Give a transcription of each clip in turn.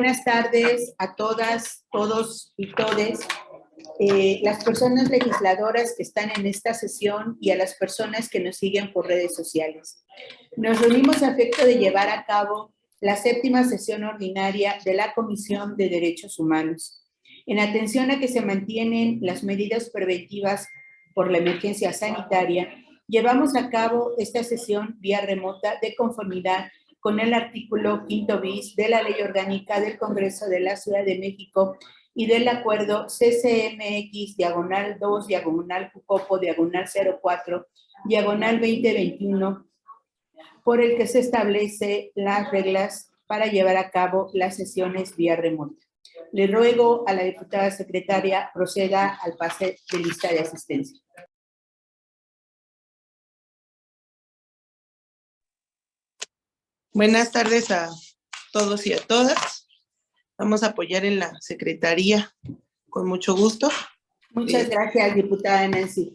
Buenas tardes a todas, todos y todes, las personas legisladoras que están en esta sesión y a las personas que nos siguen por redes sociales. Nos reunimos a efecto de llevar a cabo la 7ª sesión ordinaria de la Comisión de Derechos Humanos. En atención a que se mantienen las medidas preventivas por la emergencia sanitaria, llevamos a cabo esta sesión vía remota de conformidad con el artículo 5 bis de la Ley Orgánica del Congreso de la Ciudad de México y del acuerdo CCMX/2/Jucopo/04/2021, por el que se establece las reglas para llevar a cabo las sesiones vía remota. Le ruego a la diputada secretaria proceda al pase de lista de asistencia. Buenas tardes a todos y a todas. Vamos a apoyar en la secretaría con mucho gusto. Muchas gracias, diputada Nancy.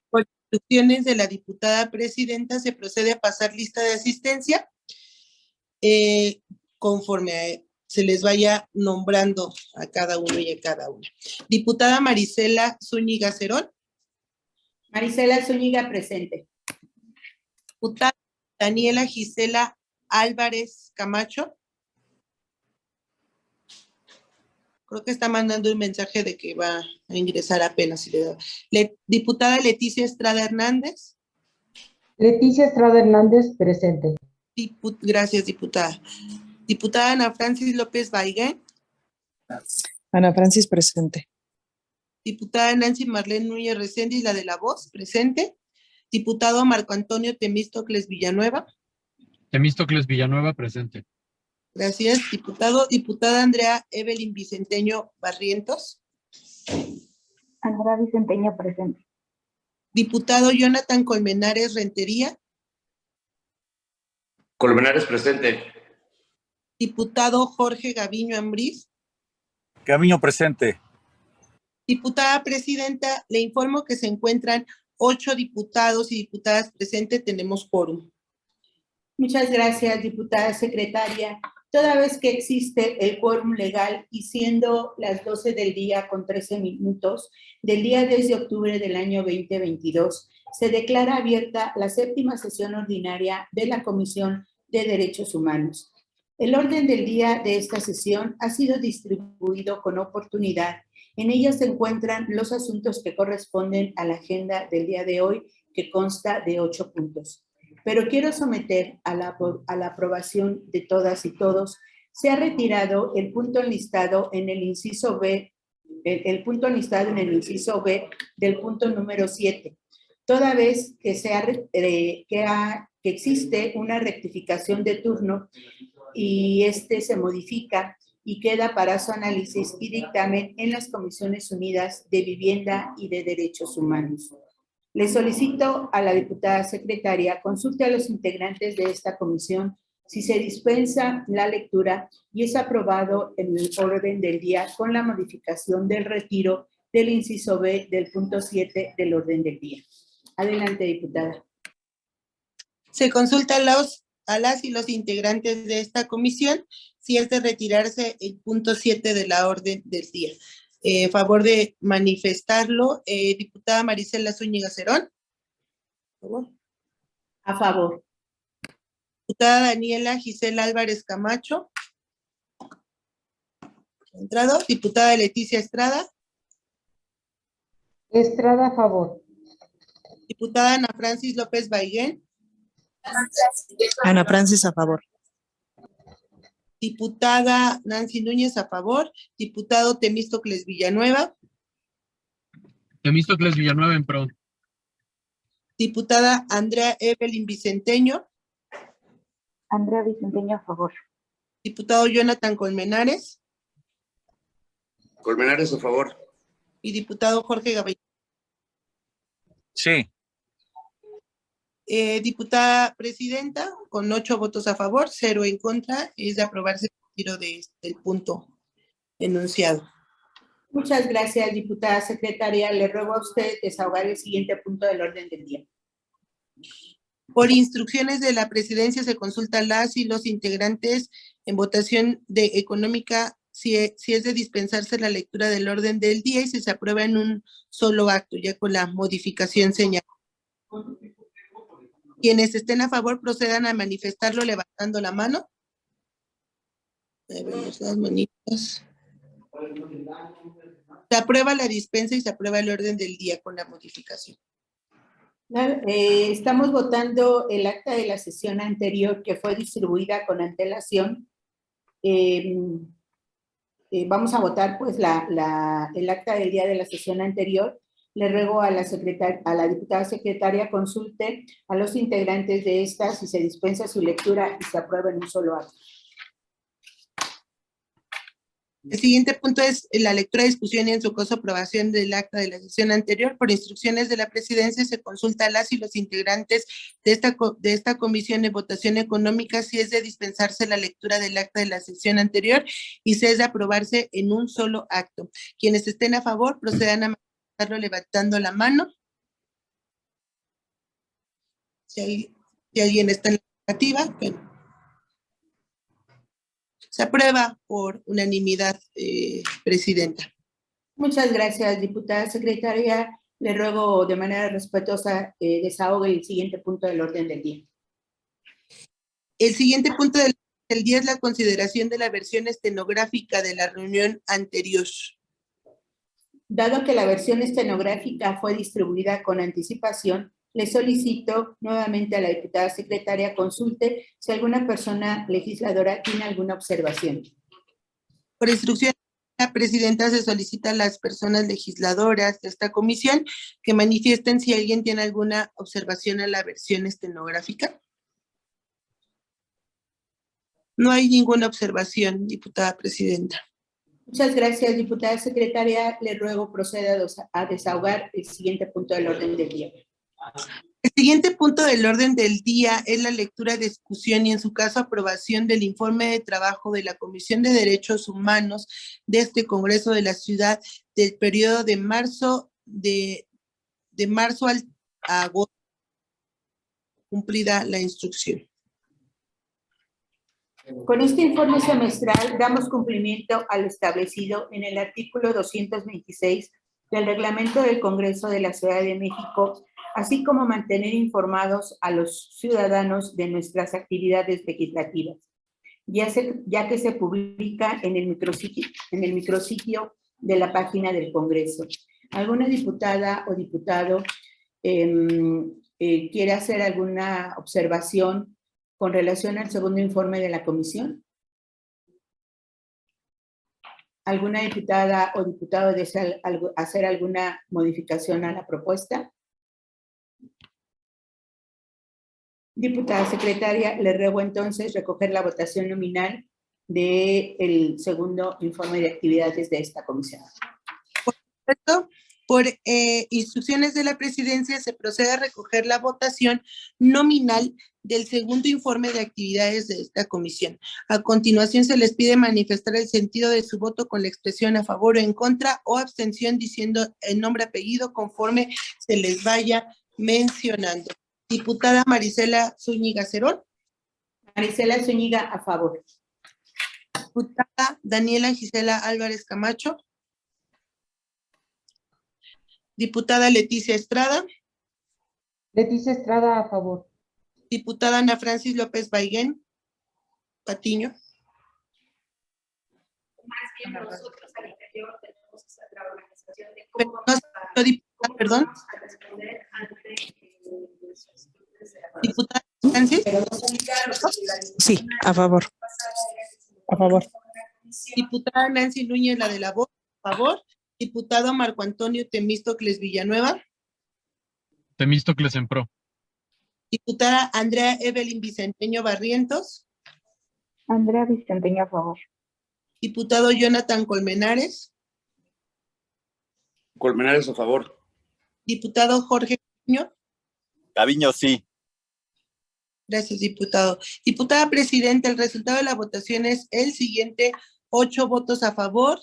Por instrucciones de la diputada presidenta, se procede a pasar lista de asistencia conforme se les vaya nombrando a cada uno y a cada una. Diputada Marisela Zúñiga Cerón. Marisela Zúñiga, presente. Diputada Daniela Gisela Álvarez Camacho. Creo que está mandando un mensaje de que va a ingresar apenas. Diputada Leticia Estrada Hernández. Leticia Estrada Hernández, presente. Gracias, diputada. Diputada Ana Francis López Baigén. Ana Francis, presente. Diputada Nancy Marlene Núñez Reséndiz, la de la voz, presente. Diputado Marco Antonio Temístocles Villanueva. Temístocles Villanueva, presente. Gracias, diputado. Diputada Andrea Evelyn Vicenteño Barrientos. Andrea Vicenteño, presente. Diputado Jonathan Colmenares Rentería. Colmenares, presente. Diputado Jorge Gaviño Ambriz. Gaviño, presente. Diputada presidenta, le informo que se encuentran 8 diputados y diputadas presentes. Tenemos quórum. Muchas gracias, diputada secretaria. Toda vez que existe el quórum legal y siendo las 12 del día con 13 minutos del día 10 de octubre del año 2022, se declara abierta la 7ª sesión ordinaria de la Comisión de Derechos Humanos. El orden del día de esta sesión ha sido distribuido con oportunidad. En ella se encuentran los asuntos que corresponden a la agenda del día de hoy, que consta de 8 puntos. Pero quiero someter a la aprobación de todas y todos. Se ha retirado el punto enlistado en el inciso B, el punto enlistado en el inciso B del punto número 7, toda vez que que existe una rectificación de turno y se modifica y queda para su análisis y dictamen en las Comisiones Unidas de Vivienda y de Derechos Humanos. Le solicito a la diputada secretaria consulte a los integrantes de esta comisión si se dispensa la lectura y es aprobado en el orden del día con la modificación del retiro del inciso B del punto 7 del orden del día. Adelante, diputada. Se consulta a las y los integrantes de esta comisión si es de retirarse el punto 7 de la orden del día. Favor de manifestarlo. Diputada Marisela Zúñiga Cerón. Por favor. A favor. Diputada Daniela Gisela Álvarez Camacho. Entrado. Diputada Leticia Estrada. Estrada, a favor. Diputada Ana Francis López Baigén. Ana Francis, a favor. Diputada Nancy Núñez, a favor. Diputado Temístocles Villanueva. Temístocles Villanueva, en pro. Diputada Andrea Evelyn Vicenteño. Andrea Vicenteño, a favor. Diputado Jonathan Colmenares. Colmenares, a favor. Y diputado Jorge Gaviño. Sí. Diputada presidenta, con 8 votos a favor, 0 en contra, es de aprobarse el retiro del punto enunciado. Muchas gracias, diputada secretaria. Le ruego a usted desahogar el siguiente punto del orden del día. Por instrucciones de la presidencia se consulta a las y los integrantes en votación de económica si es de dispensarse la lectura del orden del día y si se aprueba en un solo acto, ya con la modificación señalada. Quienes estén a favor procedan a manifestarlo levantando la mano. Vemos las manitas. Se aprueba la dispensa y se aprueba el orden del día con la modificación. Estamos votando el acta de la sesión anterior que fue distribuida con antelación. Vamos a votar pues el acta del día de la sesión anterior. Le ruego a la diputada secretaria consulte a los integrantes de esta si se dispensa su lectura y se aprueba en un solo acto. El siguiente punto es la lectura, discusión y en su caso aprobación del acta de la sesión anterior. Por instrucciones de la presidencia se consulta a las y los integrantes de esta comisión de votación económica si es de dispensarse la lectura del acta de la sesión anterior y si es de aprobarse en un solo acto. Quienes estén a favor procedan a manifestarlo levantando la mano. Si alguien está en la negativa, bueno. Se aprueba por unanimidad, presidenta. Muchas gracias, diputada secretaria. Le ruego de manera respetuosa desahogue el siguiente punto del orden del día. El siguiente punto del día es la consideración de la versión estenográfica de la reunión anterior. Dado que la versión estenográfica fue distribuida con anticipación, le solicito nuevamente a la diputada secretaria consulte si alguna persona legisladora tiene alguna observación. Por instrucción de la presidenta se solicita a las personas legisladoras de esta comisión que manifiesten si alguien tiene alguna observación a la versión estenográfica. No hay ninguna observación, diputada presidenta. Muchas gracias, diputada secretaria. Le ruego proceda a desahogar el siguiente punto del orden del día. El siguiente punto del orden del día es la lectura, discusión y en su caso aprobación del informe de trabajo de la Comisión de Derechos Humanos de este Congreso de la Ciudad del periodo de marzo a agosto, cumplida la instrucción. Con este informe semestral damos cumplimiento a lo establecido en el artículo 226 del Reglamento del Congreso de la Ciudad de México, así como mantener informados a los ciudadanos de nuestras actividades legislativas, ya que se publica en el micrositio de la página del Congreso. ¿Alguna diputada o diputado quiere hacer alguna observación con relación al segundo informe de la comisión? ¿Alguna diputada o diputado desea hacer alguna modificación a la propuesta? Diputada secretaria, le ruego entonces recoger la votación nominal del segundo informe de actividades de esta comisión. Por instrucciones de la presidencia se procede a recoger la votación nominal del segundo informe de actividades de esta comisión. A continuación se les pide manifestar el sentido de su voto con la expresión a favor o en contra o abstención diciendo el nombre, apellido conforme se les vaya mencionando. Diputada Marisela Zúñiga Cerón. Marisela Zúñiga, a favor. Diputada Daniela Gisela Álvarez Camacho. Diputada Leticia Estrada. Leticia Estrada, a favor. Diputada Ana Francis López Baigén Patiño. Más bien nosotros al interior tenemos esa organización de Pero cómo no, diputada, perdón. a responder ante solicitudes de la Diputada Francis. Sí, a favor. A favor. Diputada Nancy Núñez, la de la voz, a favor. Diputado Marco Antonio Temístocles Villanueva. Temístocles en pro. Diputada Andrea Evelyn Vicenteño Barrientos. Andrea Vicenteño, a favor. Diputado Jonathan Colmenares. Colmenares, a favor. Diputado Jorge Caviño. Caviño, sí. Gracias, diputado. Diputada presidenta, el resultado de la votación es el siguiente: 8 votos a favor,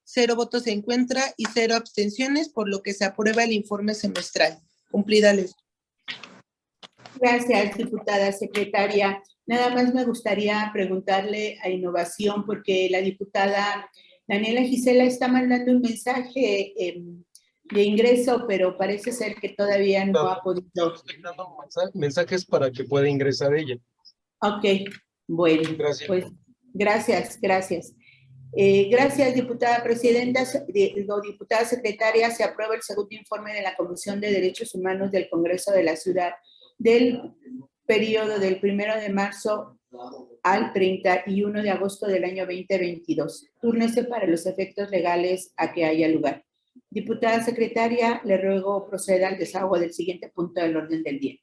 0 votos en contra y 0 abstenciones, por lo que se aprueba el informe semestral. Cumplida la. Gracias, diputada secretaria. Nada más me gustaría preguntarle a Innovación, porque la diputada Daniela Gisela está mandando un mensaje de ingreso, pero parece ser que todavía no ha podido. Mensajes para que pueda ingresar ella. Ok, bueno, Gracias. pues gracias. Gracias, diputada presidenta, diputada secretaria. Se aprueba el segundo informe de la Comisión de Derechos Humanos del Congreso de la Ciudad del periodo del 1 de marzo al 31 de agosto del año 2022. Túrnese para los efectos legales a que haya lugar. Diputada secretaria, le ruego proceda al desahogo del siguiente punto del orden del día.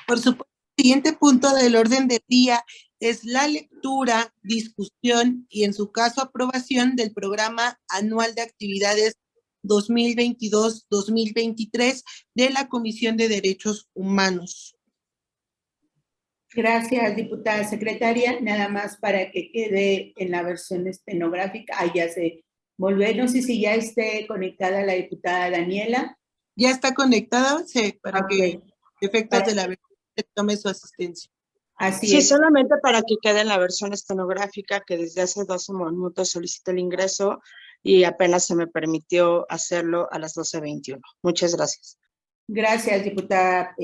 Por supuesto, el siguiente punto del orden del día es la lectura, discusión y en su caso aprobación del Programa Anual de Actividades 2022-2023 de la Comisión de Derechos Humanos. Gracias, diputada secretaria. Nada más para que quede en la versión estenográfica. Ya se volvió. No sé si ya esté conectada la diputada Daniela. Ya está conectada, para Okay. que efectos de la versión se tome su asistencia. Así Sí, es. solamente para que quede en la versión estenográfica que desde hace 12 minutos solicité el ingreso y apenas se me permitió hacerlo a las 12:21. Muchas gracias. Gracias, diputada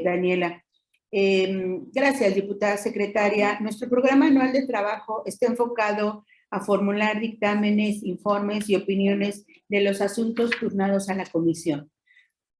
Daniela. Gracias, diputada secretaria. Nuestro programa anual de trabajo está enfocado a formular dictámenes, informes y opiniones de los asuntos turnados a la comisión.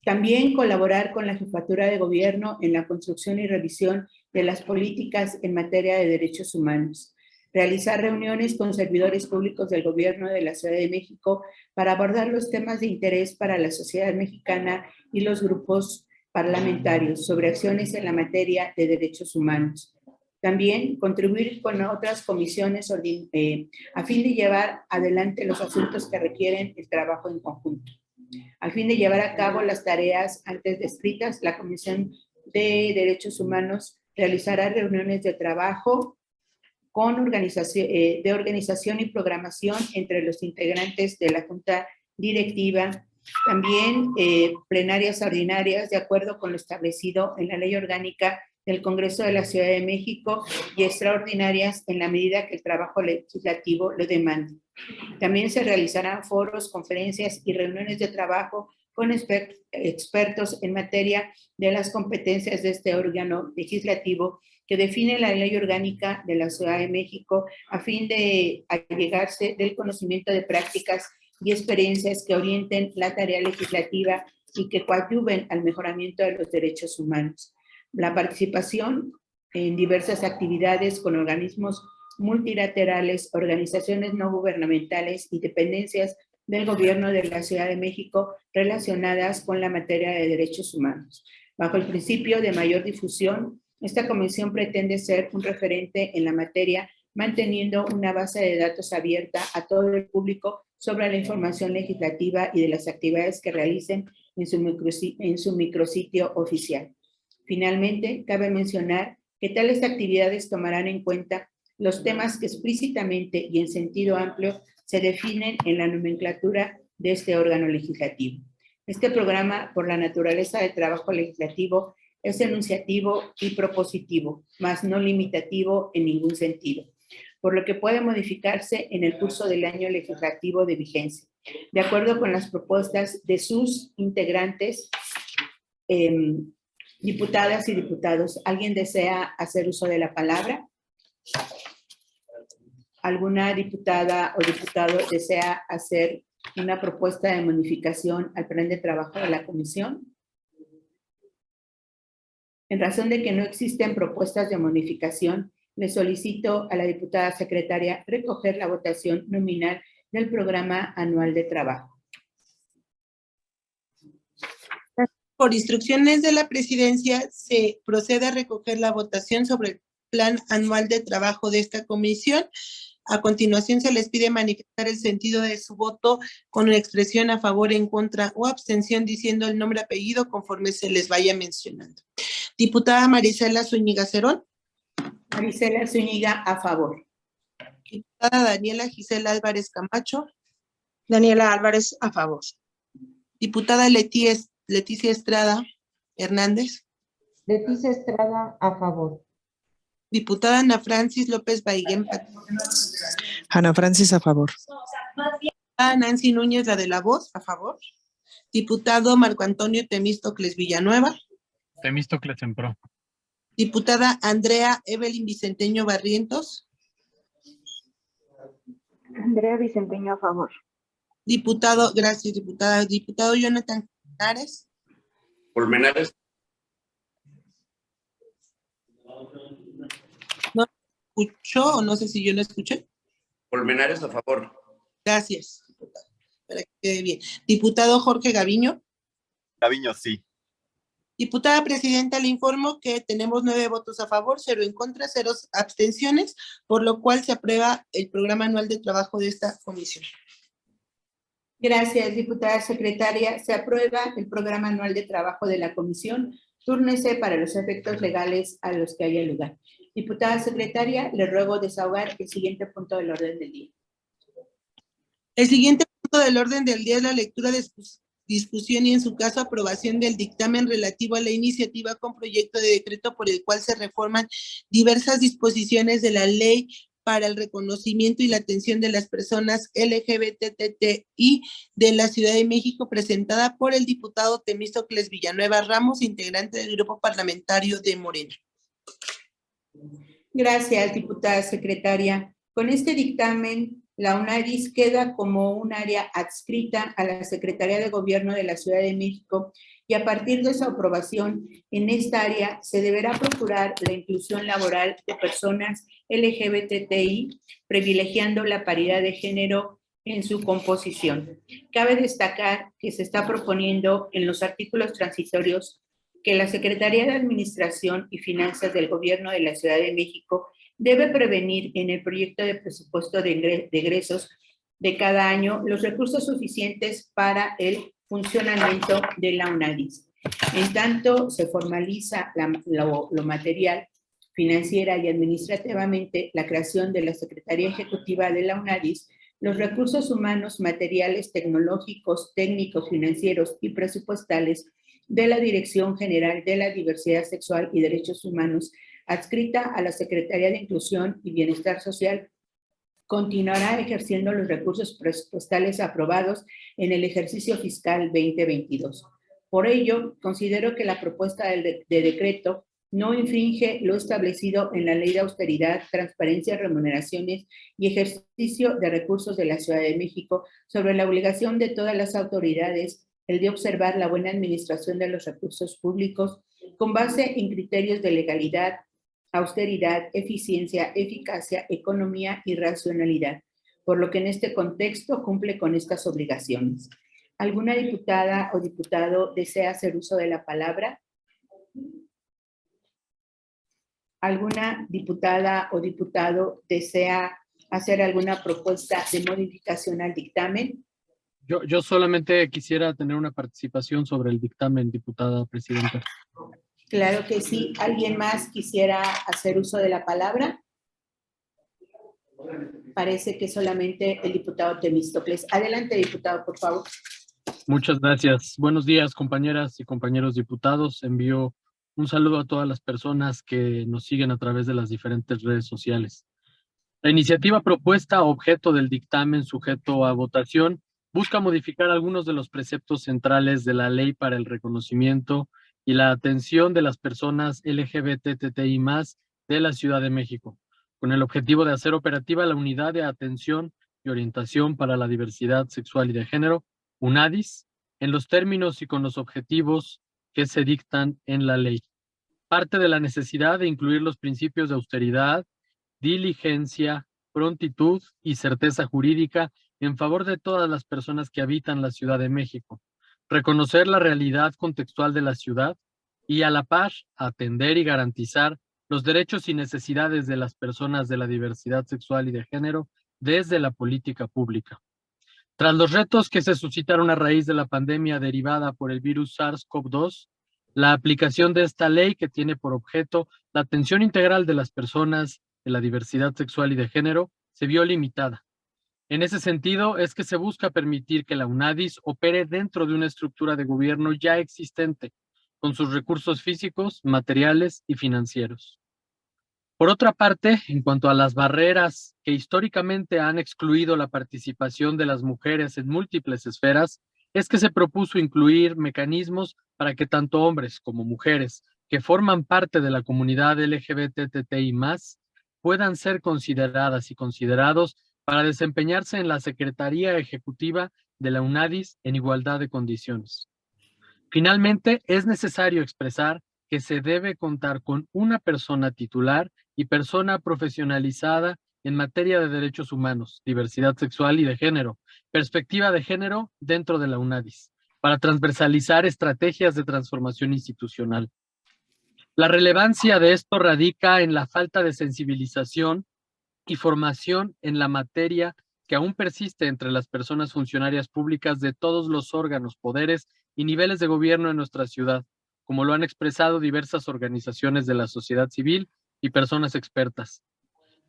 También colaborar con la Jefatura de Gobierno en la construcción y revisión de las políticas en materia de derechos humanos. Realizar reuniones con servidores públicos del Gobierno de la Ciudad de México para abordar los temas de interés para la sociedad mexicana y los grupos parlamentarios sobre acciones en la materia de derechos humanos. También contribuir con otras comisiones a fin de llevar adelante los asuntos que requieren el trabajo en conjunto. Al fin de llevar a cabo las tareas antes descritas, la Comisión de Derechos Humanos realizará reuniones de trabajo con organización y programación entre los integrantes de la Junta Directiva. También plenarias ordinarias de acuerdo con lo establecido en la Ley Orgánica del Congreso de la Ciudad de México y extraordinarias en la medida que el trabajo legislativo lo demande. También se realizarán foros, conferencias y reuniones de trabajo con expertos en materia de las competencias de este órgano legislativo que define la Ley Orgánica de la Ciudad de México a fin de allegarse del conocimiento de prácticas y experiencias que orienten la tarea legislativa y que coadyuven al mejoramiento de los derechos humanos. La participación en diversas actividades con organismos multilaterales, organizaciones no gubernamentales y dependencias del Gobierno de la Ciudad de México relacionadas con la materia de derechos humanos. Bajo el principio de mayor difusión, esta comisión pretende ser un referente en la materia, manteniendo una base de datos abierta a todo el público sobre la información legislativa y de las actividades que realicen en su micrositio oficial. Finalmente, cabe mencionar que tales actividades tomarán en cuenta los temas que explícitamente y en sentido amplio se definen en la nomenclatura de este órgano legislativo. Este programa, por la naturaleza del trabajo legislativo, es enunciativo y propositivo, mas no limitativo en ningún sentido, por lo que puede modificarse en el curso del año legislativo de vigencia, de acuerdo con las propuestas de sus integrantes, diputadas y diputados. ¿Alguien desea hacer uso de la palabra? ¿Alguna diputada o diputado desea hacer una propuesta de modificación al plan de trabajo de la comisión? En razón de que no existen propuestas de modificación, le solicito a la diputada secretaria recoger la votación nominal del programa anual de trabajo. Por instrucciones de la presidencia, se procede a recoger la votación sobre el plan anual de trabajo de esta comisión. A continuación, se les pide manifestar el sentido de su voto con una expresión a favor, en contra o abstención, diciendo el nombre, apellido, conforme se les vaya mencionando. Diputada Marisela Zúñiga Cerón. Marisela Zúñiga, a favor. Diputada Daniela Gisela Álvarez Camacho. Daniela Álvarez, a favor. Diputada Leticia Estrada Hernández. Leticia Estrada, a favor. Diputada Ana Francis López Baigén, Ana Francis, a favor. Nancy Núñez, la de la voz, a favor. Diputado Marco Antonio Temístocles Villanueva. Temístocles en pro. Diputada Andrea Evelyn Vicenteño Barrientos. Andrea Vicenteño a favor. Diputado, gracias, diputada. Diputado Jonathan Colmenares. Colmenares. ¿No escuchó o no sé si yo lo escuché? Colmenares, a favor. Gracias, diputado. Para que quede bien. Diputado Jorge Gaviño. Gaviño, sí. Diputada Presidenta, le informo que tenemos 9 votos a favor, 0 en contra, 0 abstenciones, por lo cual se aprueba el programa anual de trabajo de esta comisión. Gracias, diputada secretaria. Se aprueba el programa anual de trabajo de la comisión. Túrnese para los efectos legales a los que haya lugar. Diputada secretaria, le ruego desahogar el siguiente punto del orden del día. El siguiente punto del orden del día es la lectura de discusión y en su caso aprobación del dictamen relativo a la iniciativa con proyecto de decreto por el cual se reforman diversas disposiciones de la ley para el reconocimiento y la atención de las personas LGBTTI de la Ciudad de México, presentada por el diputado Temístocles Villanueva Ramos, integrante del grupo parlamentario de Morena. Gracias, diputada secretaria. Con este dictamen, la UNADIS queda como un área adscrita a la Secretaría de Gobierno de la Ciudad de México y a partir de su aprobación en esta área se deberá procurar la inclusión laboral de personas LGBTI, privilegiando la paridad de género en su composición. Cabe destacar que se está proponiendo en los artículos transitorios que la Secretaría de Administración y Finanzas del Gobierno de la Ciudad de México debe prevenir en el proyecto de presupuesto de egresos de cada año los recursos suficientes para el funcionamiento de la UNADIS. En tanto se formaliza lo material, financiera y administrativamente la creación de la Secretaría Ejecutiva de la UNADIS, los recursos humanos, materiales, tecnológicos, técnicos, financieros y presupuestales de la Dirección General de la Diversidad Sexual y Derechos Humanos, adscrita a la Secretaría de Inclusión y Bienestar Social, continuará ejerciendo los recursos presupuestales aprobados en el ejercicio fiscal 2022. Por ello, considero que la propuesta de decreto no infringe lo establecido en la Ley de Austeridad, Transparencia, Remuneraciones y Ejercicio de Recursos de la Ciudad de México sobre la obligación de todas las autoridades el de observar la buena administración de los recursos públicos con base en criterios de legalidad, austeridad, eficiencia, eficacia, economía y racionalidad, por lo que en este contexto cumple con estas obligaciones. ¿Alguna diputada o diputado desea hacer uso de la palabra? ¿Alguna diputada o diputado desea hacer alguna propuesta de modificación al dictamen? Yo solamente quisiera tener una participación sobre el dictamen, diputada presidenta. Claro que sí. ¿Alguien más quisiera hacer uso de la palabra? Parece que solamente el diputado Temístocles. Adelante, diputado, por favor. Muchas gracias. Buenos días, compañeras y compañeros diputados. Envío un saludo a todas las personas que nos siguen a través de las diferentes redes sociales. La iniciativa propuesta, objeto del dictamen sujeto a votación, busca modificar algunos de los preceptos centrales de la Ley para el Reconocimiento y la Atención de las Personas LGBTTI+ de la Ciudad de México, con el objetivo de hacer operativa la Unidad de Atención y Orientación para la Diversidad Sexual y de Género, UNADIS, en los términos y con los objetivos que se dictan en la ley. Parte de la necesidad de incluir los principios de austeridad, diligencia, prontitud y certeza jurídica en favor de todas las personas que habitan la Ciudad de México, reconocer la realidad contextual de la ciudad y a la par atender y garantizar los derechos y necesidades de las personas de la diversidad sexual y de género desde la política pública. Tras los retos que se suscitaron a raíz de la pandemia derivada por el virus SARS-CoV-2, la aplicación de esta ley, que tiene por objeto la atención integral de las personas de la diversidad sexual y de género, se vio limitada. En ese sentido, es que se busca permitir que la UNADIS opere dentro de una estructura de gobierno ya existente, con sus recursos físicos, materiales y financieros. Por otra parte, en cuanto a las barreras que históricamente han excluido la participación de las mujeres en múltiples esferas, es que se propuso incluir mecanismos para que tanto hombres como mujeres que forman parte de la comunidad LGBTTI+, puedan ser consideradas y considerados para desempeñarse en la Secretaría Ejecutiva de la UNADIS en igualdad de condiciones. Finalmente, es necesario expresar que se debe contar con una persona titular y persona profesionalizada en materia de derechos humanos, diversidad sexual y de género, perspectiva de género dentro de la UNADIS, para transversalizar estrategias de transformación institucional. La relevancia de esto radica en la falta de sensibilización y formación en la materia que aún persiste entre las personas funcionarias públicas de todos los órganos, poderes y niveles de gobierno en nuestra ciudad, como lo han expresado diversas organizaciones de la sociedad civil y personas expertas.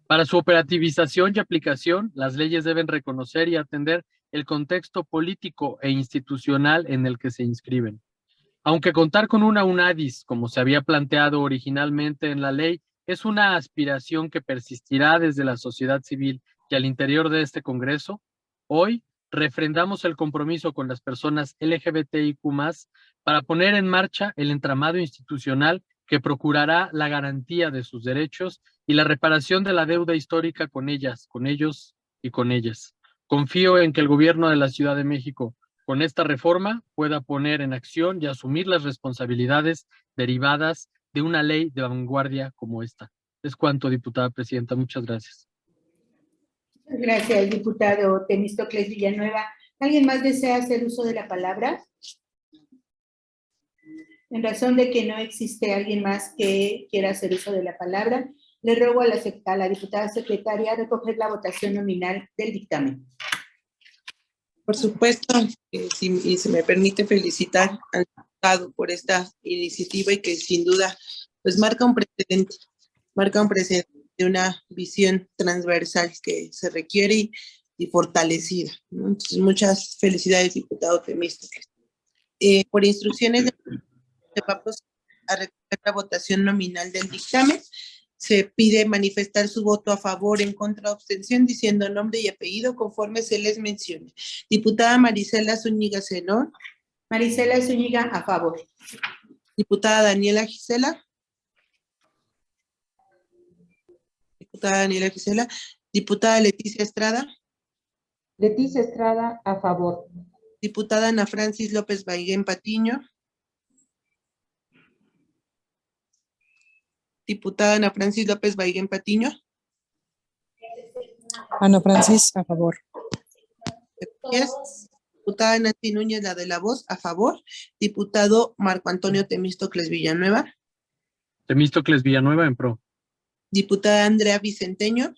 Para su operativización y aplicación, las leyes deben reconocer y atender el contexto político e institucional en el que se inscriben. Aunque contar con una UNADIS, como se había planteado originalmente en la ley, es una aspiración que persistirá desde la sociedad civil y al interior de este Congreso, hoy refrendamos el compromiso con las personas LGBTIQ+, para poner en marcha el entramado institucional que procurará la garantía de sus derechos y la reparación de la deuda histórica con ellas, con ellos y con ellas. Confío en que el gobierno de la Ciudad de México, con esta reforma, pueda poner en acción y asumir las responsabilidades derivadas de una ley de vanguardia como esta. Es cuanto, diputada presidenta. Muchas gracias. Gracias, diputado Temístocles Villanueva. ¿Alguien más desea hacer uso de la palabra? En razón de que no existe alguien más que quiera hacer uso de la palabra, le ruego a la diputada secretaria recoger la votación nominal del dictamen. Por supuesto, y se me permite felicitar al diputado por esta iniciativa y que sin duda pues marca un precedente de una visión transversal que se requiere y fortalecida, ¿no? Entonces, muchas felicidades, diputado Temístocles. Por instrucciones se va a proceder a recoger la votación nominal del dictamen. Se pide manifestar su voto a favor, en contra o abstención, diciendo nombre y apellido conforme se les mencione. Diputada Marisela Zúñiga Zenón. Marisela Zúñiga, a favor. Diputada Daniela Gisela. Diputada Daniela Gisela. Diputada Leticia Estrada. Leticia Estrada, a favor. Diputada Ana Francis López Baigén Patiño. Diputada Ana Francis López Baigén Patiño. Ana Francis, a favor. Diputada Nancy Núñez, la de la voz, a favor. Diputado Marco Antonio Temístocles Villanueva. Temístocles Villanueva, en pro. Diputada Andrea Vicenteño.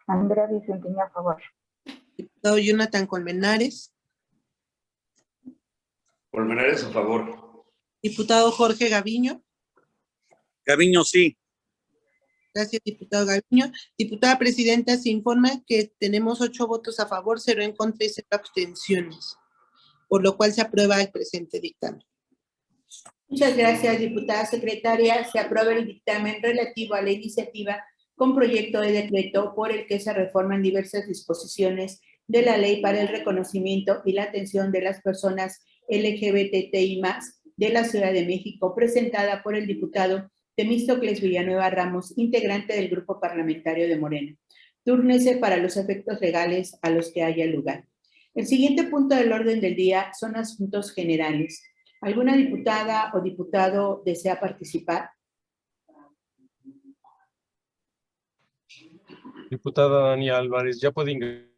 Andrea Vicenteño, a favor. Diputado Jonathan Colmenares. Colmenares, a favor. Diputado Jorge Gaviño. Gaviño, sí. Gracias, diputado Gaviño. Diputada presidenta, se informa que tenemos 8 votos a favor, 0 en contra y 0 abstenciones, por lo cual se aprueba el presente dictamen. Muchas gracias, diputada secretaria. Se aprueba el dictamen relativo a la iniciativa con proyecto de decreto por el que se reforman diversas disposiciones de la Ley para el Reconocimiento y la Atención de las Personas LGBTI+, de la Ciudad de México, presentada por el diputado Temístocles Villanueva Ramos, integrante del Grupo Parlamentario de Morena. Túrnese para los efectos legales a los que haya lugar. El siguiente punto del orden del día son asuntos generales. ¿Alguna diputada o diputado desea participar? Diputada Dania Álvarez, ya puede ingresar.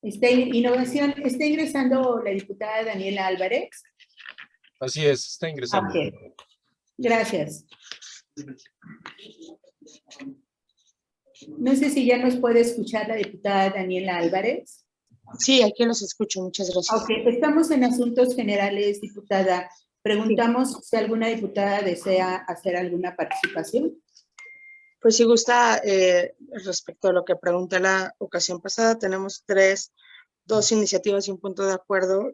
Innovación, ¿está ingresando la diputada Daniela Álvarez? Así es, está ingresando. Okay. Gracias. No sé si ya nos puede escuchar la diputada Daniela Álvarez. Sí, aquí los escucho, muchas gracias. Ok, estamos en asuntos generales, diputada. Preguntamos si alguna diputada desea hacer alguna participación. Pues si gusta, respecto a lo que pregunté la ocasión pasada, tenemos dos iniciativas y un punto de acuerdo.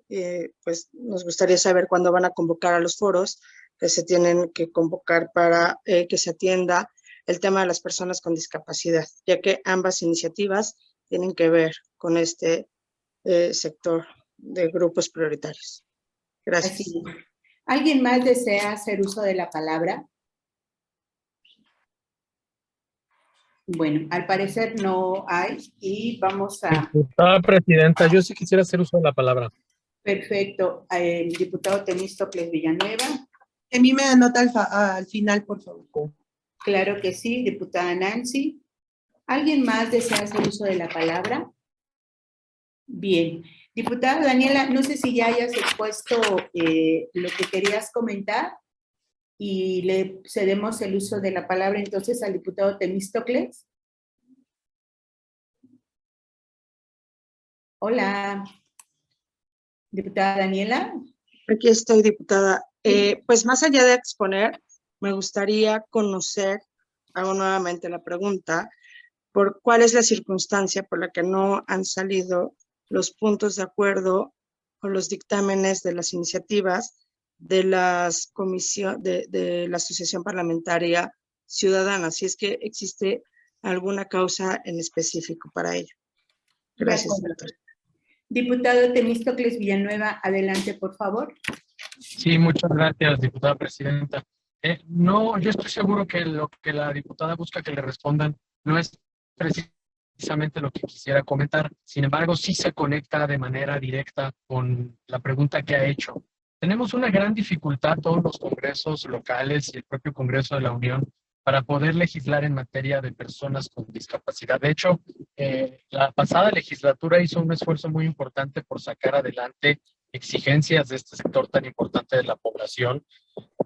Pues nos gustaría saber cuándo van a convocar a los foros que se tienen que convocar para que se atienda el tema de las personas con discapacidad, ya que ambas iniciativas tienen que ver con este sector de grupos prioritarios. Gracias. Así es. ¿Alguien más desea hacer uso de la palabra? Bueno, al parecer no hay y vamos a... Diputada presidenta, yo sí quisiera hacer uso de la palabra. Perfecto. El diputado Temístocles Villanueva. A mí me anota al final, por favor. Claro que sí, diputada Nancy. ¿Alguien más desea hacer uso de la palabra? Bien. Diputada Daniela, no sé si ya hayas expuesto lo que querías comentar y le cedemos el uso de la palabra entonces al diputado Temístocles. Hola. Diputada Daniela. Aquí estoy, diputada. Pues más allá de exponer, me gustaría conocer, hago nuevamente la pregunta, por cuál es la circunstancia por la que no han salido los puntos de acuerdo o los dictámenes de las iniciativas de la Asociación Parlamentaria Ciudadana, si es que existe alguna causa en específico para ello. Gracias, doctora. Diputado Temístocles Villanueva, adelante, por favor. Sí, muchas gracias, diputada presidenta. No, yo estoy seguro que lo que la diputada busca que le respondan no es precisamente lo que quisiera comentar. Sin embargo, sí se conecta de manera directa con la pregunta que ha hecho. Tenemos una gran dificultad, todos los congresos locales y el propio Congreso de la Unión, para poder legislar en materia de personas con discapacidad. De hecho, la pasada legislatura hizo un esfuerzo muy importante por sacar adelante exigencias de este sector tan importante de la población.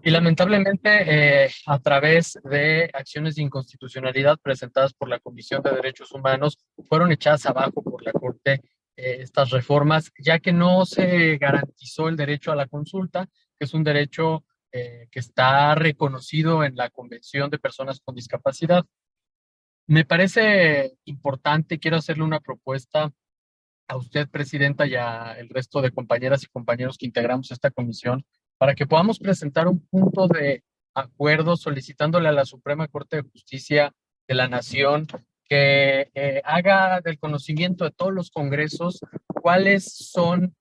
Y lamentablemente, a través de acciones de inconstitucionalidad presentadas por la Comisión de Derechos Humanos, fueron echadas abajo por la Corte estas reformas, ya que no se garantizó el derecho a la consulta, que es un derecho que está reconocido en la Convención de Personas con Discapacidad. Me parece importante, quiero hacerle una propuesta a usted, presidenta, y al resto de compañeras y compañeros que integramos esta comisión, para que podamos presentar un punto de acuerdo solicitándole a la Suprema Corte de Justicia de la Nación que haga del conocimiento de todos los congresos cuáles son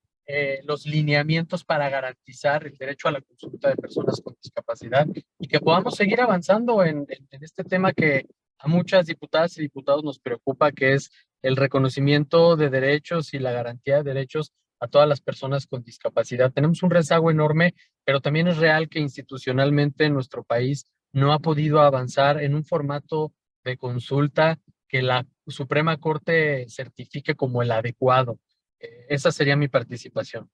los lineamientos para garantizar el derecho a la consulta de personas con discapacidad y que podamos seguir avanzando en este tema que a muchas diputadas y diputados nos preocupa, que es el reconocimiento de derechos y la garantía de derechos a todas las personas con discapacidad. Tenemos un rezago enorme, pero también es real que institucionalmente nuestro país no ha podido avanzar en un formato de consulta que la Suprema Corte certifique como el adecuado. Esa sería mi participación.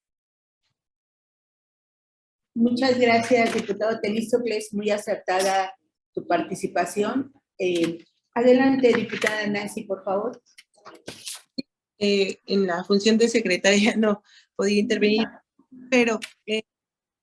Muchas gracias, diputado Temístocles, muy acertada tu participación. Adelante, diputada Nancy, por favor. En la función de secretaria no podía intervenir, pero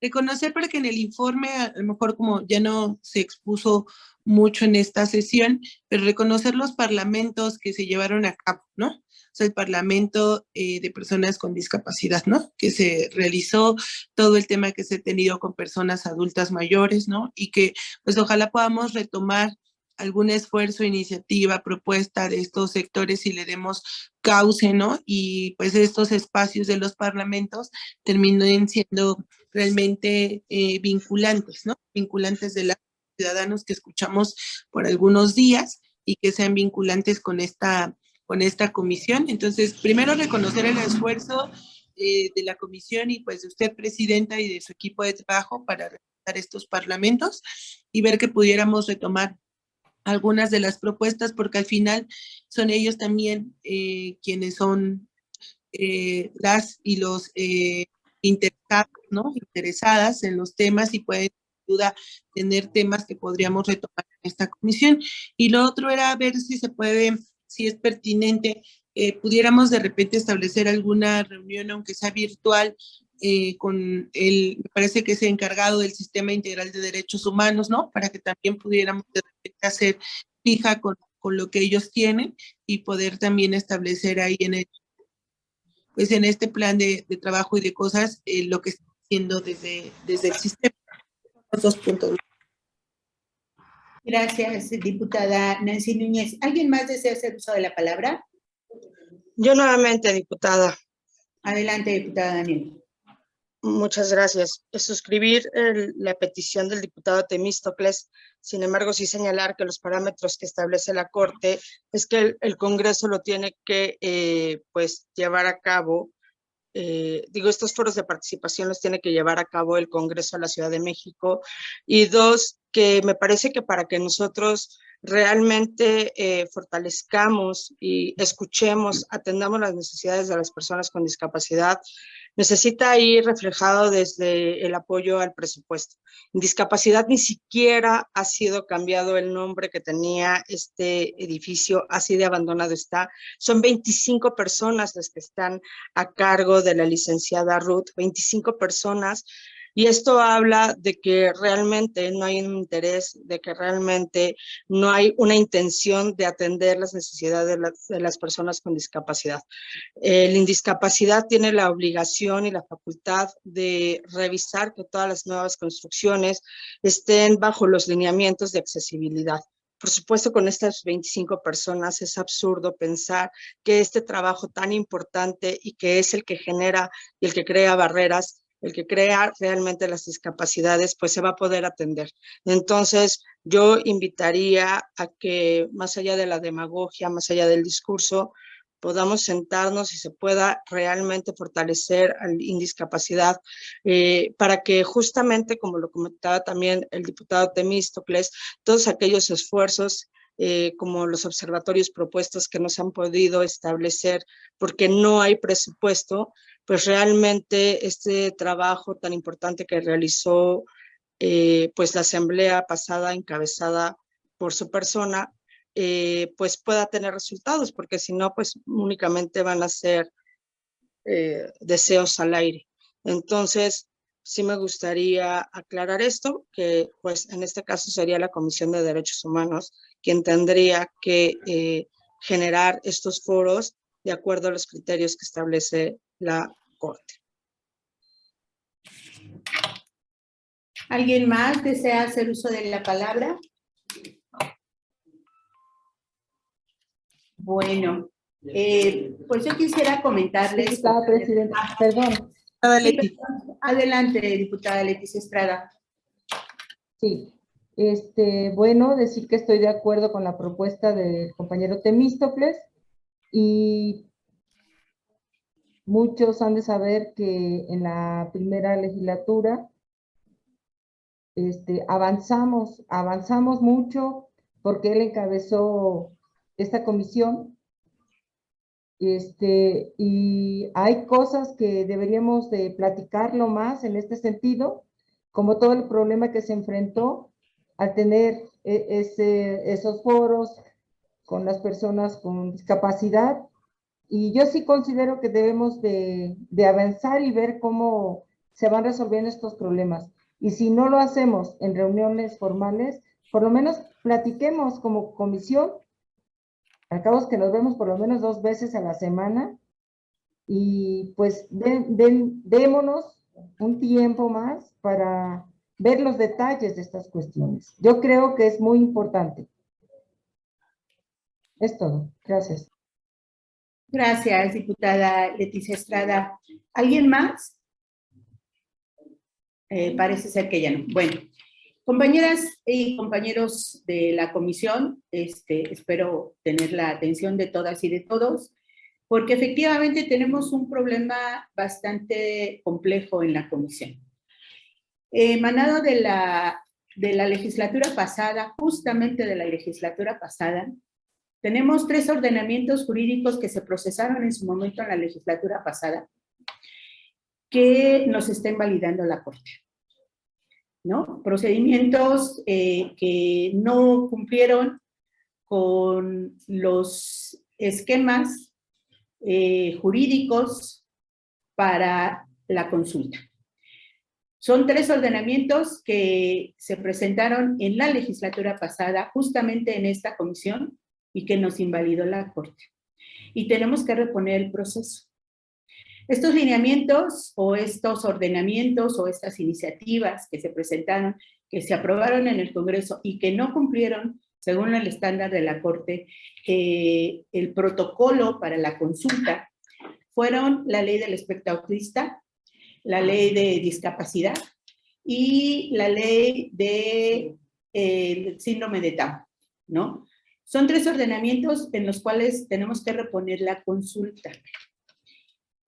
reconocer para que en el informe, a lo mejor como ya no se expuso mucho en esta sesión, pero reconocer los parlamentos que se llevaron a cabo, ¿no? O sea, el Parlamento de Personas con Discapacidad, ¿no? Que se realizó todo el tema que se ha tenido con personas adultas mayores, ¿no? Y que pues ojalá podamos retomar algún esfuerzo, iniciativa, propuesta de estos sectores y le demos cauce, ¿no? Y pues estos espacios de los parlamentos terminen siendo realmente vinculantes, ¿no? Vinculantes de los ciudadanos que escuchamos por algunos días y que sean vinculantes con esta comisión. Entonces, primero reconocer el esfuerzo de la comisión y pues de usted, presidenta, y de su equipo de trabajo para realizar estos parlamentos y ver que pudiéramos retomar algunas de las propuestas, porque al final son ellos también quienes son las y los interesados, ¿no? Interesadas en los temas y pueden sin duda tener temas que podríamos retomar en esta comisión. Y lo otro era ver si se puede, si es pertinente, pudiéramos de repente establecer alguna reunión, aunque sea virtual, con me parece que es encargado del Sistema Integral de Derechos Humanos, ¿no? Para que también pudiéramos de repente hacer fija con lo que ellos tienen y poder también establecer ahí en este plan de trabajo y de cosas lo que está haciendo desde el sistema. Los 2 puntos. Gracias, diputada Nancy Núñez. ¿Alguien más desea hacer uso de la palabra? Yo nuevamente, diputada. Adelante, diputada Daniel. Muchas gracias. Suscribir la petición del diputado Temístocles, sin embargo, sí señalar que los parámetros que establece la Corte es que el Congreso lo tiene que pues llevar a cabo. Estos foros de participación los tiene que llevar a cabo el Congreso de la Ciudad de México. Y dos, que me parece que para que nosotros realmente fortalezcamos y escuchemos, atendamos las necesidades de las personas con discapacidad, necesita ir reflejado desde el apoyo al presupuesto. En discapacidad ni siquiera ha sido cambiado el nombre que tenía este edificio, así de abandonado está. Son 25 personas las que están a cargo de la licenciada Ruth, 25 personas, y esto habla de que realmente no hay un interés, de que realmente no hay una intención de atender las necesidades de las personas con discapacidad. El indiscapacidad tiene la obligación y la facultad de revisar que todas las nuevas construcciones estén bajo los lineamientos de accesibilidad. Por supuesto, con estas 25 personas es absurdo pensar que este trabajo tan importante y que es el que genera y el que crea barreras, el que crea realmente las discapacidades, pues se va a poder atender. Entonces, yo invitaría a que más allá de la demagogia, más allá del discurso, podamos sentarnos y se pueda realmente fortalecer a la indiscapacidad para que justamente, como lo comentaba también el diputado Temístocles, todos aquellos esfuerzos como los observatorios propuestos que no se han podido establecer porque no hay presupuesto, pues realmente este trabajo tan importante que realizó pues la asamblea pasada encabezada por su persona, pues pueda tener resultados, porque si no, pues únicamente van a ser deseos al aire. Entonces, sí me gustaría aclarar esto, que pues en este caso sería la Comisión de Derechos Humanos quien tendría que generar estos foros de acuerdo a los criterios que establece la Corte. ¿Alguien más desea hacer uso de la palabra? Bueno, pues yo quisiera comentarles. Diputada presidenta, perdón. Adelante, diputada Leticia Estrada. Sí, bueno, decir que estoy de acuerdo con la propuesta del compañero Temístocles y muchos han de saber que en la primera legislatura avanzamos mucho porque él encabezó esta comisión. Y hay cosas que deberíamos de platicarlo más en este sentido, como todo el problema que se enfrentó al tener esos foros con las personas con discapacidad. Y yo sí considero que debemos de avanzar y ver cómo se van resolviendo estos problemas. Y si no lo hacemos en reuniones formales, por lo menos platiquemos como comisión. Al cabo es que nos vemos por lo menos 2 veces a la semana y pues démonos un tiempo más para ver los detalles de estas cuestiones. Yo creo que es muy importante. Es todo. Gracias. Gracias, diputada Leticia Estrada. ¿Alguien más? Parece ser que ya no. Bueno, compañeras y compañeros de la comisión, espero tener la atención de todas y de todos, porque efectivamente tenemos un problema bastante complejo en la comisión. Emanado de la legislatura pasada, justamente de la legislatura pasada, tenemos 3 ordenamientos jurídicos que se procesaron en su momento en la legislatura pasada, que nos está invalidando la Corte, ¿no? Procedimientos que no cumplieron con los esquemas jurídicos para la consulta. Son 3 ordenamientos que se presentaron en la legislatura pasada, justamente en esta comisión, y que nos invalidó la Corte. Y tenemos que reponer el proceso. Estos lineamientos o estos ordenamientos o estas iniciativas que se presentaron, que se aprobaron en el Congreso y que no cumplieron, según el estándar de la Corte, el protocolo para la consulta, fueron la ley del espectro autista, la ley de discapacidad y la ley de síndrome de Down, ¿no? Son 3 ordenamientos en los cuales tenemos que reponer la consulta.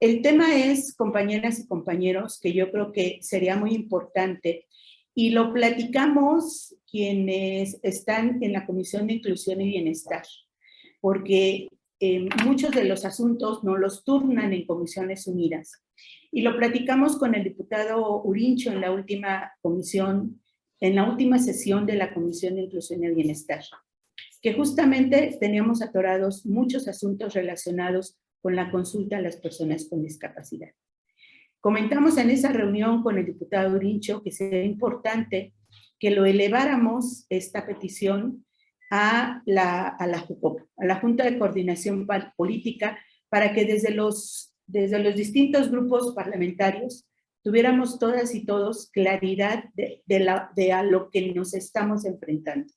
El tema es, compañeras y compañeros, que yo creo que sería muy importante, y lo platicamos quienes están en la Comisión de Inclusión y Bienestar, porque muchos de los asuntos no los turnan en Comisiones Unidas. Y lo platicamos con el diputado Urincho en la última comisión, en la última sesión de la Comisión de Inclusión y Bienestar, que justamente teníamos atorados muchos asuntos relacionados con la consulta a las personas con discapacidad. Comentamos en esa reunión con el diputado Urincho que sería importante que lo eleváramos, esta petición, a la JUCOP, a la Junta de Coordinación Política, para que desde los distintos grupos parlamentarios tuviéramos todas y todos claridad de a lo que nos estamos enfrentando.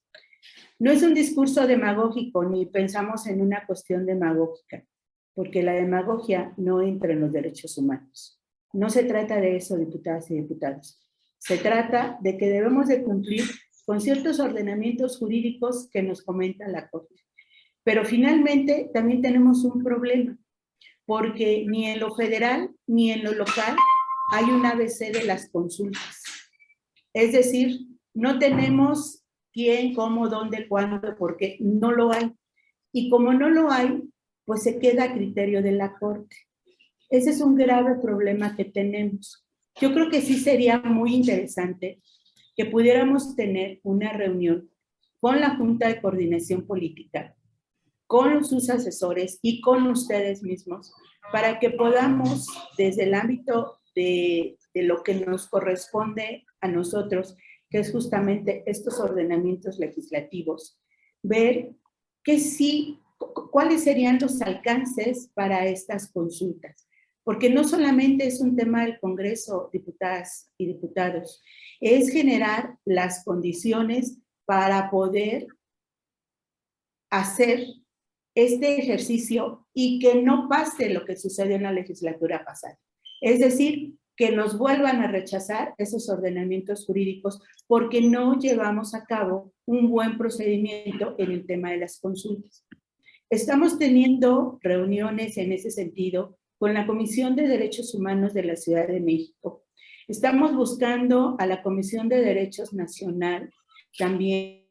No es un discurso demagógico, ni pensamos en una cuestión demagógica, porque la demagogia no entra en los derechos humanos. No se trata de eso, diputadas y diputados. Se trata de que debemos de cumplir con ciertos ordenamientos jurídicos que nos comenta la Corte. Pero finalmente también tenemos un problema, porque ni en lo federal ni en lo local hay un ABC de las consultas. Es decir, no tenemos quién, cómo, dónde, cuándo, porque no lo hay. Y como no lo hay, pues se queda a criterio de la Corte. Ese es un grave problema que tenemos. Yo creo que sí sería muy interesante que pudiéramos tener una reunión con la Junta de Coordinación Política, con sus asesores y con ustedes mismos, para que podamos, desde el ámbito de lo que nos corresponde a nosotros, que es justamente estos ordenamientos legislativos, ver que sí, cuáles serían los alcances para estas consultas. Porque no solamente es un tema del Congreso, diputadas y diputados, es generar las condiciones para poder hacer este ejercicio y que no pase lo que sucedió en la legislatura pasada. Es decir, que nos vuelvan a rechazar esos ordenamientos jurídicos porque no llevamos a cabo un buen procedimiento en el tema de las consultas. Estamos teniendo reuniones en ese sentido con la Comisión de Derechos Humanos de la Ciudad de México. Estamos buscando a la Comisión de Derechos Nacional también.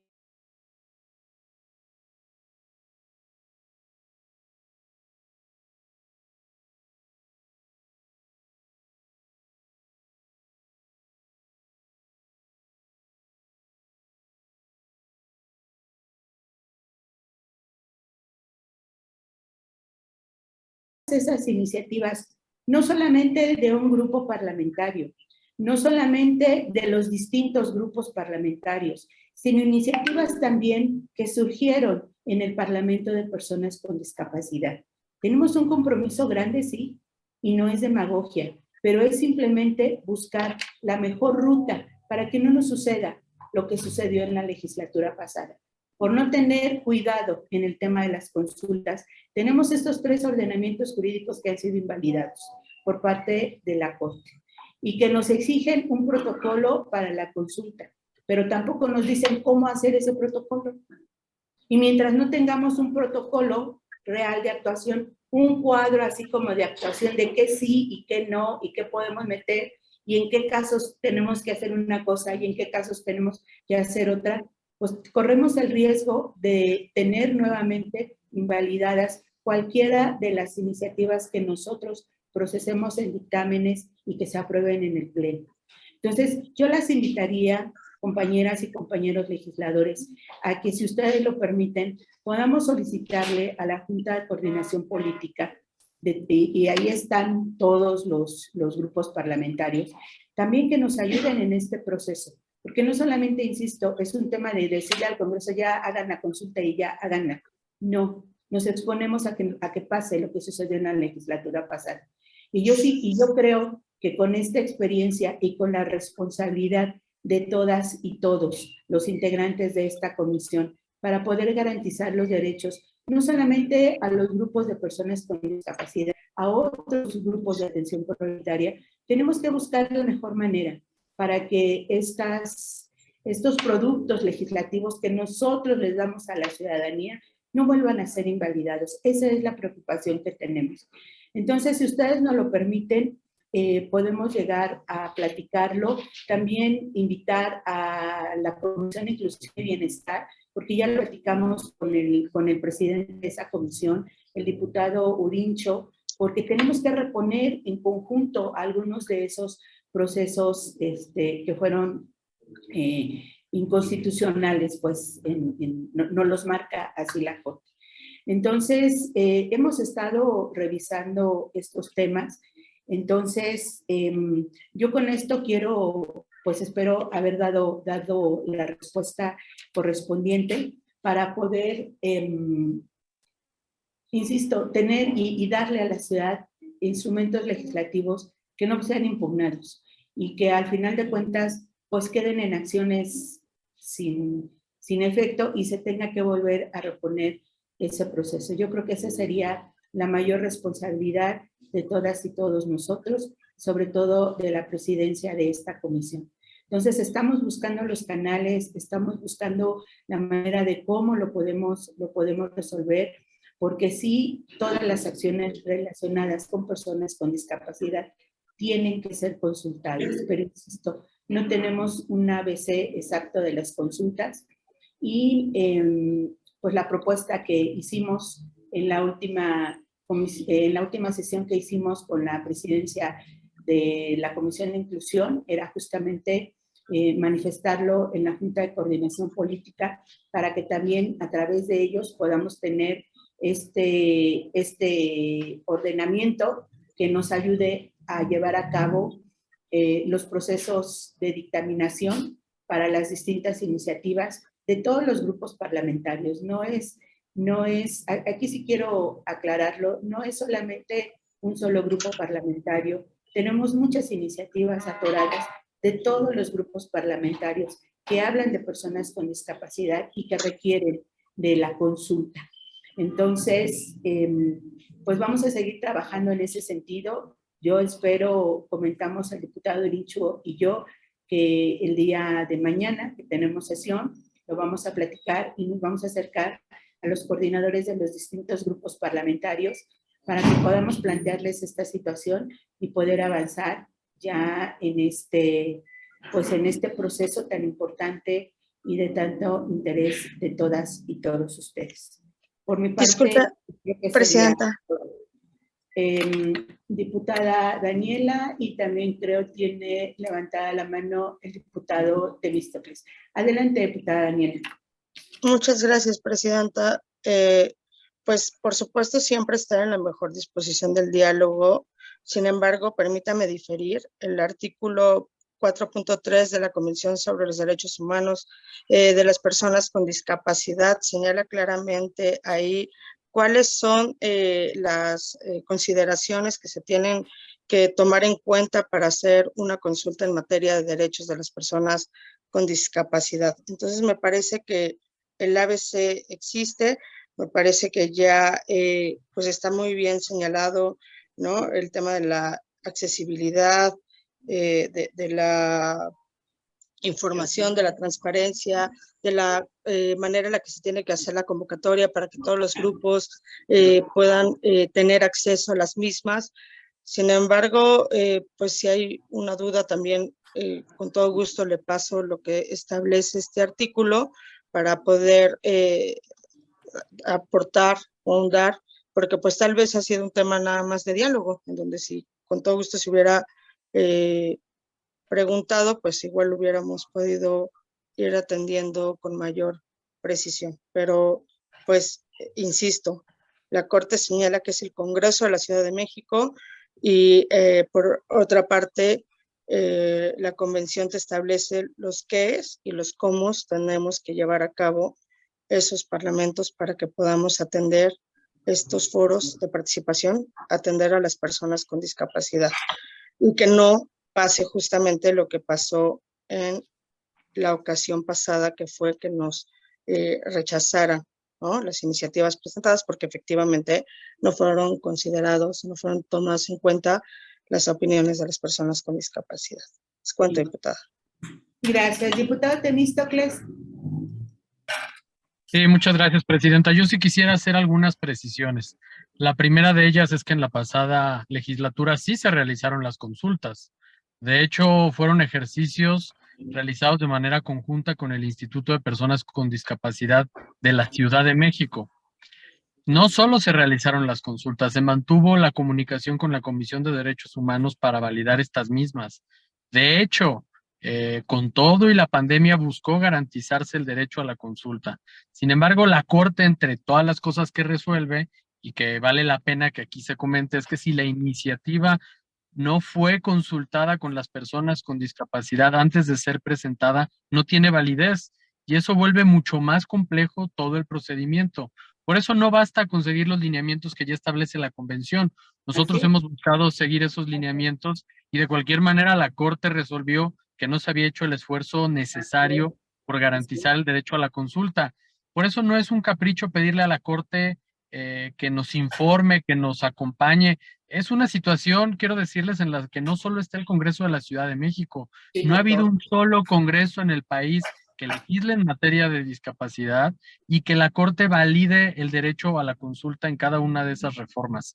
Esas iniciativas, no solamente de un grupo parlamentario, no solamente de los distintos grupos parlamentarios, sino iniciativas también que surgieron en el Parlamento de Personas con Discapacidad. Tenemos un compromiso grande, sí, y no es demagogia, pero es simplemente buscar la mejor ruta para que no nos suceda lo que sucedió en la legislatura pasada. Por no tener cuidado en el tema de las consultas, tenemos estos 3 ordenamientos jurídicos que han sido invalidados por parte de la Corte y que nos exigen un protocolo para la consulta, pero tampoco nos dicen cómo hacer ese protocolo. Y mientras no tengamos un protocolo real de actuación, un cuadro así como de actuación de qué sí y qué no y qué podemos meter y en qué casos tenemos que hacer una cosa y en qué casos tenemos que hacer otra, pues corremos el riesgo de tener nuevamente invalidadas cualquiera de las iniciativas que nosotros procesemos en dictámenes y que se aprueben en el Pleno. Entonces, yo las invitaría, compañeras y compañeros legisladores, a que, si ustedes lo permiten, podamos solicitarle a la Junta de Coordinación Política, y ahí están todos los grupos parlamentarios, también que nos ayuden en este proceso, porque no solamente, insisto, es un tema de decirle al Congreso ya hagan la consulta y ya háganla. No, nos exponemos a que pase lo que sucedió en la legislatura pasada. Y yo creo que con esta experiencia y con la responsabilidad de todas y todos los integrantes de esta comisión para poder garantizar los derechos, no solamente a los grupos de personas con discapacidad, a otros grupos de atención prioritaria, tenemos que buscar la mejor manera para que estos productos legislativos que nosotros les damos a la ciudadanía no vuelvan a ser invalidados. Esa es la preocupación que tenemos. Entonces, si ustedes nos lo permiten, podemos llegar a platicarlo. También invitar a la Comisión de Inclusión y Bienestar, porque ya lo platicamos con el presidente de esa comisión, el diputado Urincho, porque tenemos que reponer en conjunto algunos de esos procesos que fueron inconstitucionales, pues no los marca así la Corte. Entonces, hemos estado revisando estos temas. Entonces, yo con esto quiero, pues espero haber dado la respuesta correspondiente para poder, insisto, tener y darle a la ciudad instrumentos legislativos que no sean impugnados y que al final de cuentas pues queden en acciones sin efecto y se tenga que volver a reponer ese proceso. Yo creo que esa sería la mayor responsabilidad de todas y todos nosotros, sobre todo de la presidencia de esta comisión. Entonces, estamos buscando los canales, estamos buscando la manera de cómo lo podemos resolver, porque sí, todas las acciones relacionadas con personas con discapacidad tienen que ser consultadas, pero insisto, no tenemos un ABC exacto de las consultas y pues la propuesta que hicimos en la última sesión que hicimos con la presidencia de la Comisión de Inclusión era justamente manifestarlo en la Junta de Coordinación Política para que también a través de ellos podamos tener este ordenamiento que nos ayude a llevar a cabo los procesos de dictaminación para las distintas iniciativas de todos los grupos parlamentarios. No es, aquí sí quiero aclararlo, no es solamente un solo grupo parlamentario, tenemos muchas iniciativas atoradas de todos los grupos parlamentarios que hablan de personas con discapacidad y que requieren de la consulta. Entonces, pues vamos a seguir trabajando en ese sentido. Yo espero, comentamos el diputado Irichu y yo, que el día de mañana, que tenemos sesión, lo vamos a platicar y nos vamos a acercar a los coordinadores de los distintos grupos parlamentarios para que podamos plantearles esta situación y poder avanzar ya en este proceso tan importante y de tanto interés de todas y todos ustedes. Por mi parte, disculpa, presidenta. Diputada Daniela, y también creo tiene levantada la mano el diputado Temístocles. Adelante, diputada Daniela. Muchas gracias, presidenta. Pues, por supuesto, siempre estar en la mejor disposición del diálogo. Sin embargo, permítame diferir. El artículo 4.3 de la Convención sobre los Derechos Humanos de las Personas con Discapacidad señala claramente ahí cuáles son las consideraciones que se tienen que tomar en cuenta para hacer una consulta en materia de derechos de las personas con discapacidad. Entonces, me parece que el ABC existe, me parece que ya pues está muy bien señalado, ¿no? El tema de la accesibilidad, de la información, de la transparencia, de la manera en la que se tiene que hacer la convocatoria para que todos los grupos puedan tener acceso a las mismas. Sin embargo, pues si hay una duda también, con todo gusto le paso lo que establece este artículo para poder aportar o ahondar, porque pues tal vez ha sido un tema nada más de diálogo, en donde si con todo gusto se hubiera preguntado, pues igual hubiéramos podido ir atendiendo con mayor precisión. Pero pues insisto, la Corte señala que es el Congreso de la Ciudad de México y por otra parte, la convención te establece los qués y los cómo tenemos que llevar a cabo esos parlamentos para que podamos atender estos foros de participación, atender a las personas con discapacidad y que no pase justamente lo que pasó en la ocasión pasada, que fue que nos rechazaran, ¿no?, las iniciativas presentadas porque efectivamente no fueron considerados, no fueron tomadas en cuenta las opiniones de las personas con discapacidad. Es cuanto, diputada. Gracias. Diputado Temístocles. Sí, muchas gracias, presidenta. Yo sí quisiera hacer algunas precisiones. La primera de ellas es que en la pasada legislatura sí se realizaron las consultas. De hecho, fueron ejercicios realizados de manera conjunta con el Instituto de Personas con Discapacidad de la Ciudad de México. No solo se realizaron las consultas, se mantuvo la comunicación con la Comisión de Derechos Humanos para validar estas mismas. De hecho, con todo y la pandemia buscó garantizarse el derecho a la consulta. Sin embargo, la Corte, entre todas las cosas que resuelve, y que vale la pena que aquí se comente, es que si la iniciativa no fue consultada con las personas con discapacidad antes de ser presentada, no tiene validez, y eso vuelve mucho más complejo todo el procedimiento. Por eso no basta con seguir los lineamientos que ya establece la convención. Nosotros hemos buscado seguir esos lineamientos y de cualquier manera la Corte resolvió que no se había hecho el esfuerzo necesario por garantizar el derecho a la consulta. Por eso no es un capricho pedirle a la Corte que nos informe, que nos acompañe. Es una situación, quiero decirles, en la que no solo está el Congreso de la Ciudad de México, no ha habido un solo congreso en el país que legisle en materia de discapacidad y que la Corte valide el derecho a la consulta en cada una de esas reformas.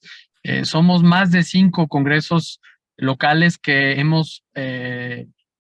Somos más de 5 congresos locales que hemos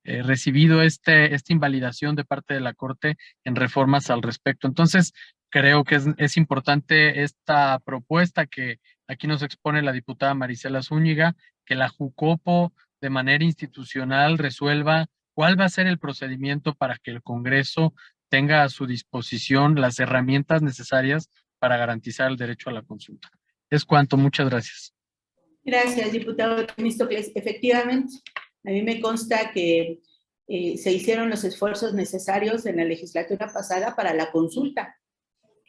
recibido esta invalidación de parte de la Corte en reformas al respecto. Entonces, creo que es importante esta propuesta que aquí nos expone la diputada Marisela Zúñiga, que la Jucopo de manera institucional resuelva cuál va a ser el procedimiento para que el Congreso tenga a su disposición las herramientas necesarias para garantizar el derecho a la consulta. Es cuanto, muchas gracias. Gracias, diputado Temístocles. Efectivamente, a mí me consta que se hicieron los esfuerzos necesarios en la legislatura pasada para la consulta.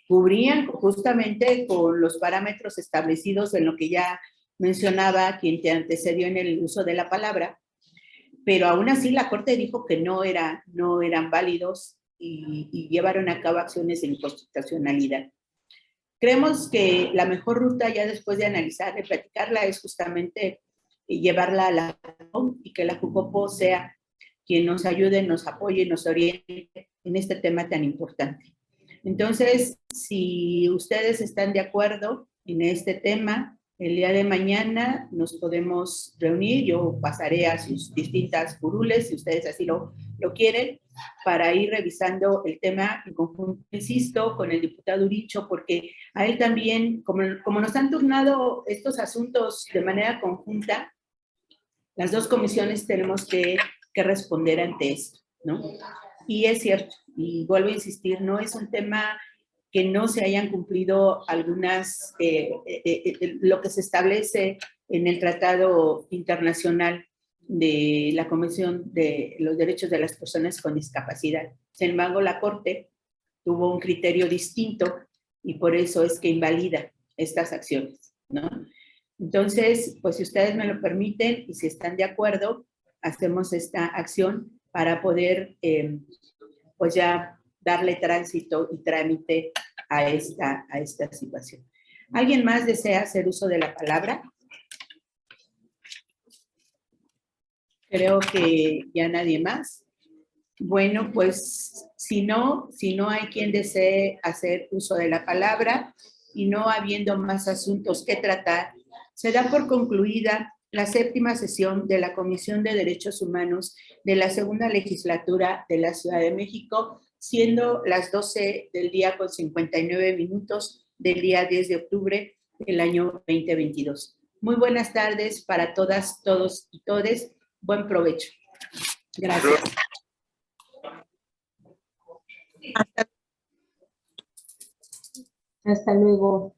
Cubrían justamente con los parámetros establecidos en lo que ya mencionaba quien te antecedió en el uso de la palabra, pero aún así la Corte dijo que no eran válidos y llevaron a cabo acciones de inconstitucionalidad. Creemos que la mejor ruta, ya después de analizar, de platicarla, es justamente llevarla a la y que la Jucopo sea quien nos ayude, nos apoye, nos oriente en este tema tan importante. Entonces, si ustedes están de acuerdo en este tema, el día de mañana nos podemos reunir, yo pasaré a sus distintas curules, si ustedes así lo quieren, para ir revisando el tema en conjunto, insisto, con el diputado Uricho, porque a él también, como nos han turnado estos asuntos de manera conjunta, las dos comisiones tenemos que responder ante esto, ¿no? Y es cierto, y vuelvo a insistir, no es un tema que no se hayan cumplido algunas, lo que se establece en el Tratado Internacional de la Convención de los Derechos de las Personas con Discapacidad. Sin embargo, la Corte tuvo un criterio distinto y por eso es que invalida estas acciones, ¿no? Entonces, pues si ustedes me lo permiten y si están de acuerdo, hacemos esta acción para poder, pues ya darle tránsito y trámite a esta situación. ¿Alguien más desea hacer uso de la palabra? Creo que ya nadie más. Bueno, pues si no hay quien desee hacer uso de la palabra y no habiendo más asuntos que tratar, se da por concluida la 7ª sesión de la Comisión de Derechos Humanos de la 2ª legislatura de la Ciudad de México, siendo las 12 del día con 59 minutos del día 10 de octubre del año 2022. Muy buenas tardes para todas, todos y todes. Buen provecho. Gracias. Hasta luego.